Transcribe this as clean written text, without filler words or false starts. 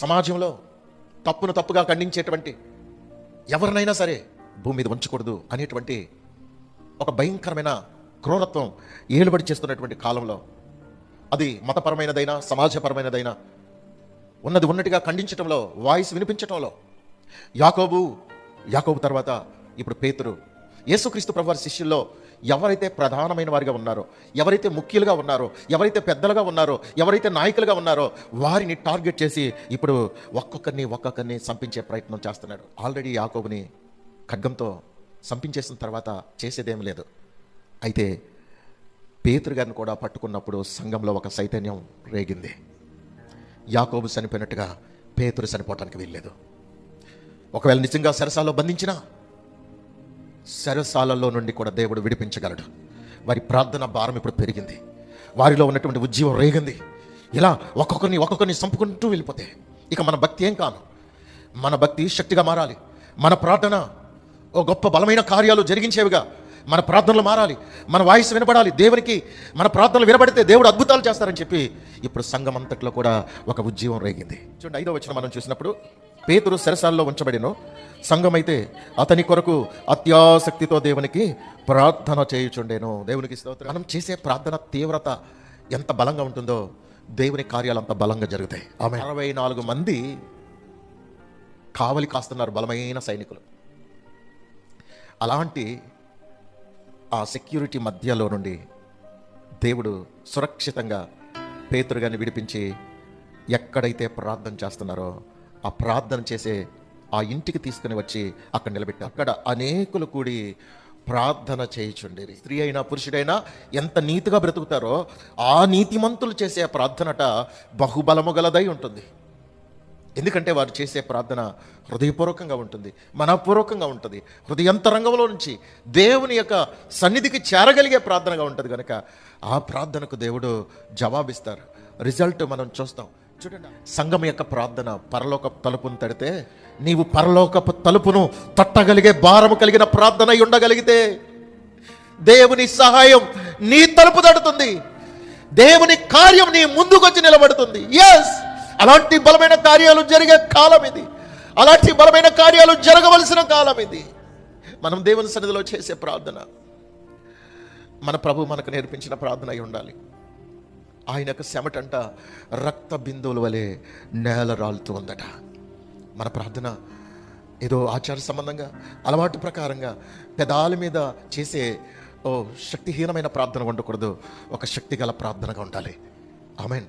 సమాజంలో తప్పును తప్పుగా ఖండించేటువంటి ఎవరినైనా సరే భూమి మీద ఉంచకూడదు అనేటువంటి ఒక భయంకరమైన క్రూరత్వం ఏలుబడి చేస్తున్నటువంటి కాలంలో, అది మతపరమైనదైనా సమాజపరమైనదైనా ఉన్నది ఉన్నట్టుగా ఖండించడంలో, వాయిస్ వినిపించడంలో యాకోబు తర్వాత ఇప్పుడు పేతురు, యేసుక్రీస్తు ప్రభువారి శిష్యుల్లో ఎవరైతే ప్రధానమైన వారిగా ఉన్నారో, ఎవరైతే ముఖ్యులుగా ఉన్నారో, ఎవరైతే పెద్దలుగా ఉన్నారో, ఎవరైతే నాయకులుగా ఉన్నారో వారిని టార్గెట్ చేసి ఇప్పుడు ఒక్కొక్కరిని చంపించే ప్రయత్నం చేస్తున్నాడు. ఆల్రెడీ యాకోబుని ఖడ్గంతో చంపించేసిన తర్వాత చేసేదేం లేదు. అయితే పేతురు గారిని కూడా పట్టుకున్నప్పుడు సంఘంలో ఒక చైతన్యం రేగింది. యాకోబు చనిపోయినట్టుగా పేతురు చనిపోవటానికి వీల్లేదు. ఒకవేళ నిజంగా చెరసాలలో బంధించినా చెరసాలలో నుండి కూడా దేవుడు విడిపించగలడు. వారి ప్రార్థన భారం ఇప్పుడు పెరిగింది, వారిలో ఉన్నటువంటి ఉజ్జీవం రేగింది. ఇలా ఒక్కొక్కరిని చంపుకుంటూ వెళ్ళిపోతే ఇక మన భక్తి ఏం కాను. మన భక్తి శక్తిగా మారాలి. మన ప్రార్థన ఓ గొప్ప బలమైన కార్యాలు జరిగించేవిగా మన ప్రార్థనలు మారాలి. మన వాయిస్ వినపడాలి. దేవునికి మన ప్రార్థనలు వినపడితే దేవుడు అద్భుతాలు చేస్తారని చెప్పి ఇప్పుడు సంఘం అంతట్లో కూడా ఒక ఉజ్జీవం రేగింది. చూడండి, 5వ వచనం మనం చూసినప్పుడు, పేతురు చెరసాలలో ఉంచబడిను, సంఘమైతే అతని కొరకు అత్యాసక్తితో దేవునికి ప్రార్థన చేయుచుండెను. దేవునికి స్తోత్రం. మనం చేసే ప్రార్థన తీవ్రత ఎంత బలంగా ఉంటుందో దేవుని కార్యాలు అంత బలంగా జరుగుతాయి. ఆమె 64 మంది కావలి కాస్తున్నారు, బలమైన సైనికులు. అలాంటి ఆ సెక్యూరిటీ మధ్యలో నుండి దేవుడు సురక్షితంగా పేతురు గారిని విడిపించి ఎక్కడైతే ప్రార్థన చేస్తున్నారో ఆ ప్రార్థన చేసే ఆ ఇంటికి తీసుకుని వచ్చి అక్కడ నిలబెట్టారు. అక్కడ అనేకులు కూడి ప్రార్థన చేయుచుండేది. స్త్రీ అయినా పురుషుడైనా ఎంత నీతిగా బ్రతుకుతారో ఆ నీతిమంతులు చేసే ప్రార్థనట బహుబలము గలదై ఉంటుంది. ఎందుకంటే వారు చేసే ప్రార్థన హృదయపూర్వకంగా ఉంటుంది, మనపూర్వకంగా ఉంటుంది, హృదయంతరంగంలో నుంచి దేవుని యొక్క సన్నిధికి చేరగలిగే ప్రార్థనగా ఉంటుంది. కనుక ఆ ప్రార్థనకు దేవుడు జవాబిస్తారు. రిజల్ట్ మనం చూస్తాం. చూడండి, సంఘం యొక్క ప్రార్థన పరలోక తలుపును తడితే నీవు పరలోకపు తలుపును తట్టగలిగే భారము కలిగిన ప్రార్థన ఉండగలిగితే దేవుని సహాయం నీ తలుపు తడుతుంది, దేవుని కార్యం నీ ముందుకొచ్చి నిలబడుతుంది. ఎస్, అలాంటి బలమైన కార్యాలు జరిగే కాలం ఇది. అలాంటి బలమైన కార్యాలు జరగవలసిన కాలం ఇది. మనం దేవుని సన్నిధిలో చేసే ప్రార్థన మన ప్రభు మనకు నేర్పించిన ప్రార్థన అయి ఉండాలి. ఆయన యొక్క చెమటంట రక్త బిందువుల వలె నేల రాలుతూ ఉందట. మన ప్రార్థన ఏదో ఆచార సంబంధంగా అలవాటు ప్రకారంగా పెదాల మీద చేసే శక్తిహీనమైన ప్రార్థన ఉండకూడదు. ఒక శక్తి గల ప్రార్థనగా ఉండాలి. ఆమేన్.